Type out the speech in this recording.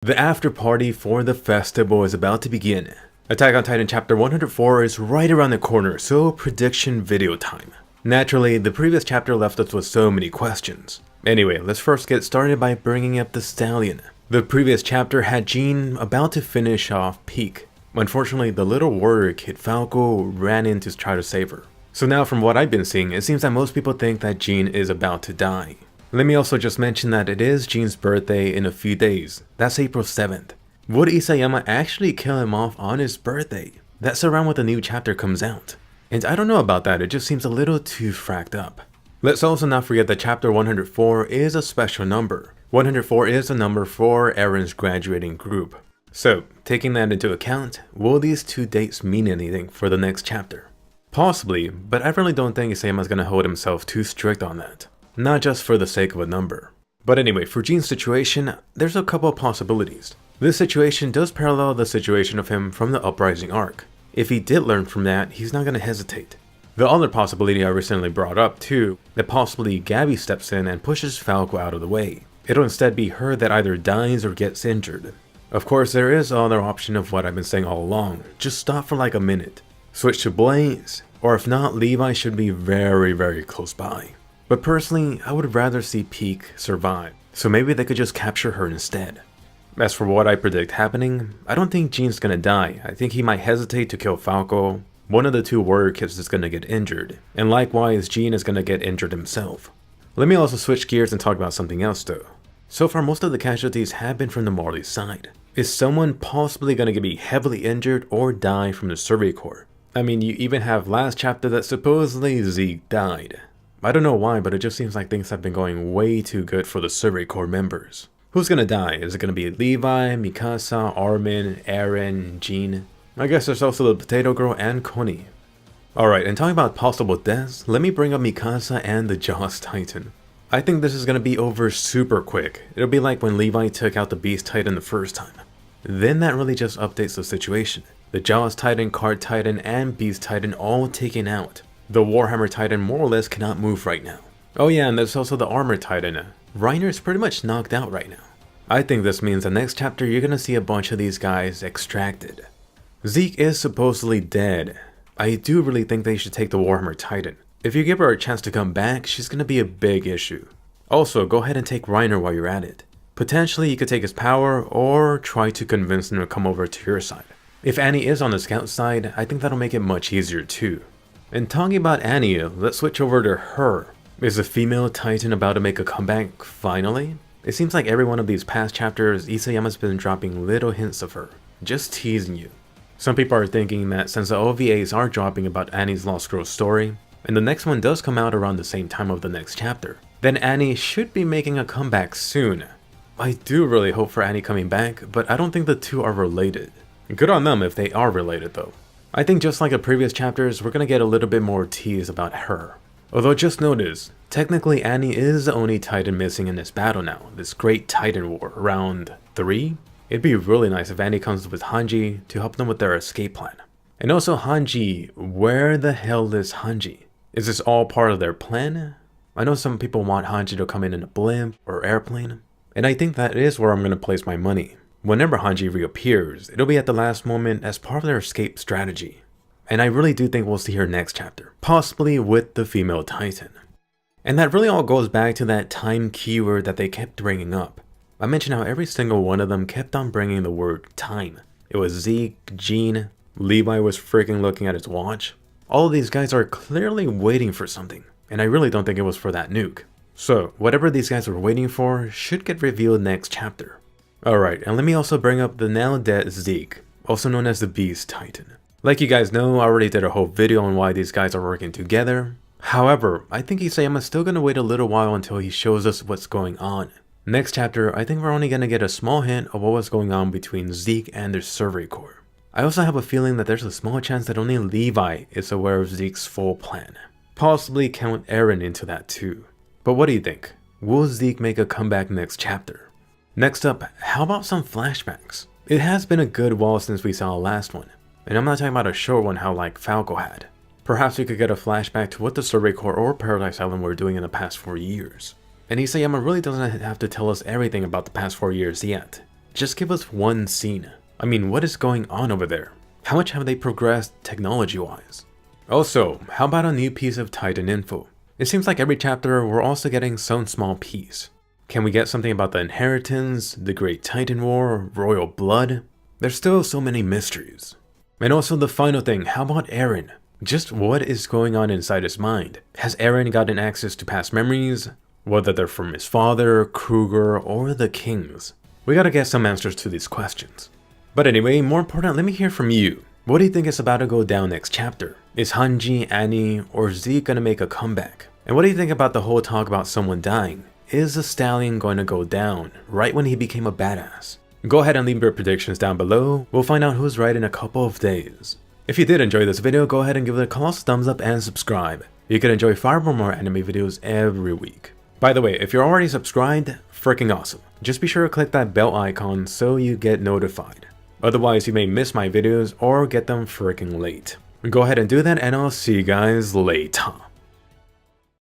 The after party for the festival is about to begin. Attack on Titan chapter 104 is right around the corner, so prediction video time. Naturally, the previous chapter left us with so many questions. Anyway, let's first get started by bringing up the stallion. The previous chapter had Jean about to finish off Peak. Unfortunately, the little warrior kid Falco ran in to try to save her. So now from what I've been seeing, it seems that most people think that Jean is about to die. Let me also just mention that it is Jean's birthday in a few days. That's April 7th. Would Isayama actually kill him off on his birthday? That's around when the new chapter comes out. And I don't know about that, it just seems a little too fracked up. Let's also not forget that chapter 104 is a special number. 104 is a number for Eren's graduating group. So, taking that into account, will these two dates mean anything for the next chapter? Possibly, but I really don't think Isayama is going to hold himself too strict on that. Not just for the sake of a number. But anyway, for Jean's situation, there's a couple of possibilities. This situation does parallel the situation of him from the Uprising arc. If he did learn from that, he's not going to hesitate. The other possibility I recently brought up too, that possibly Gabby steps in and pushes Falco out of the way. It'll instead be her that either dies or gets injured. Of course, there is the other option of what I've been saying all along, just stop for like a minute. Switch to Blaze, or if not, Levi should be very close by. But personally, I would rather see Peak survive, so maybe they could just capture her instead. As for what I predict happening, I don't think Jean's gonna die. I think he might hesitate to kill Falco, one of the two warrior kids is gonna get injured, and likewise Jean is gonna get injured himself. Let me also switch gears and talk about something else though. So far most of the casualties have been from the Marley side. Is someone possibly gonna be heavily injured or die from the Survey Corps? I mean, you even have last chapter that supposedly Zeke died. I don't know why, but it just seems like things have been going way too good for the Survey Corps members. Who's gonna die? Is it gonna be Levi, Mikasa, Armin, Eren, Jean? I guess there's also the Potato Girl and Connie. Alright, and talking about possible deaths, let me bring up Mikasa and the Jaws Titan. I think this is gonna be over super quick. It'll be like when Levi took out the Beast Titan the first time. Then that really just updates the situation. The Jaws Titan, Card Titan, and Beast Titan all taken out. The Warhammer Titan more or less cannot move right now. Oh yeah, and there's also the Armor Titan. Reiner is pretty much knocked out right now. I think this means the next chapter you're gonna see a bunch of these guys extracted. Zeke is supposedly dead. I do really think they should take the Warhammer Titan. If you give her a chance to come back, she's gonna be a big issue. Also, go ahead and take Reiner while you're at it. Potentially you could take his power or try to convince him to come over to your side. If Annie is on the scout side, I think that'll make it much easier too. And talking about Annie, let's switch over to her. Is the female Titan about to make a comeback finally? It seems like every one of these past chapters, Isayama's been dropping little hints of her, just teasing you. Some people are thinking that since the OVAs are dropping about Annie's Lost Girl story, and the next one does come out around the same time of the next chapter, then Annie should be making a comeback soon. I do really hope for Annie coming back, but I don't think the two are related. Good on them if they are related though. I think just like the previous chapters, we're gonna get a little bit more tease about her. Although just notice, technically Annie is the only Titan missing in this battle now, this great Titan war, round 3? It'd be really nice if Annie comes with Hanji to help them with their escape plan. And also Hanji, where the hell is Hanji? Is this all part of their plan? I know some people want Hanji to come in a blimp or airplane, and I think that is where I'm gonna place my money. Whenever Hanji reappears, it'll be at the last moment as part of their escape strategy. And I really do think we'll see her next chapter, possibly with the female Titan. And that really all goes back to that time keyword that they kept bringing up. I mentioned how every single one of them kept on bringing the word time. It was Zeke, Jean, Levi was freaking looking at his watch. All of these guys are clearly waiting for something, and I really don't think it was for that nuke. So, whatever these guys were waiting for should get revealed next chapter. Alright, and let me also bring up the now dead Zeke, also known as the Beast Titan. Like you guys know, I already did a whole video on why these guys are working together. However, I think Isayama's still gonna wait a little while until he shows us what's going on. Next chapter, I think we're only gonna get a small hint of what was going on between Zeke and the Survey Corps. I also have a feeling that there's a small chance that only Levi is aware of Zeke's full plan. Possibly count Eren into that too. But what do you think? Will Zeke make a comeback next chapter? Next up, how about some flashbacks? It has been a good while since we saw the last one, and I'm not talking about a short one how like Falco had. Perhaps we could get a flashback to what the Survey Corps or Paradise Island were doing in the past 4 years. And Isayama really doesn't have to tell us everything about the past 4 years yet. Just give us one scene. I mean, what is going on over there? How much have they progressed technology-wise? Also, how about a new piece of Titan info? It seems like every chapter we're also getting some small piece. Can we get something about the inheritance, the Great Titan War, royal blood? There's still so many mysteries. And also the final thing, how about Eren? Just what is going on inside his mind? Has Eren gotten access to past memories? Whether they're from his father, Kruger, or the kings? We gotta get some answers to these questions. But anyway, more important, let me hear from you. What do you think is about to go down next chapter? Is Hanji, Annie, or Zeke gonna make a comeback? And what do you think about the whole talk about someone dying? Is the stallion going to go down right when he became a badass? Go ahead and leave your predictions down below. We'll find out who's right in a couple of days. If you did enjoy this video, go ahead and give it a colossal thumbs up and subscribe. You can enjoy far more anime videos every week. By the way, if you're already subscribed, freaking awesome. Just be sure to click that bell icon so you get notified. Otherwise, you may miss my videos or get them freaking late. Go ahead and do that, and I'll see you guys later.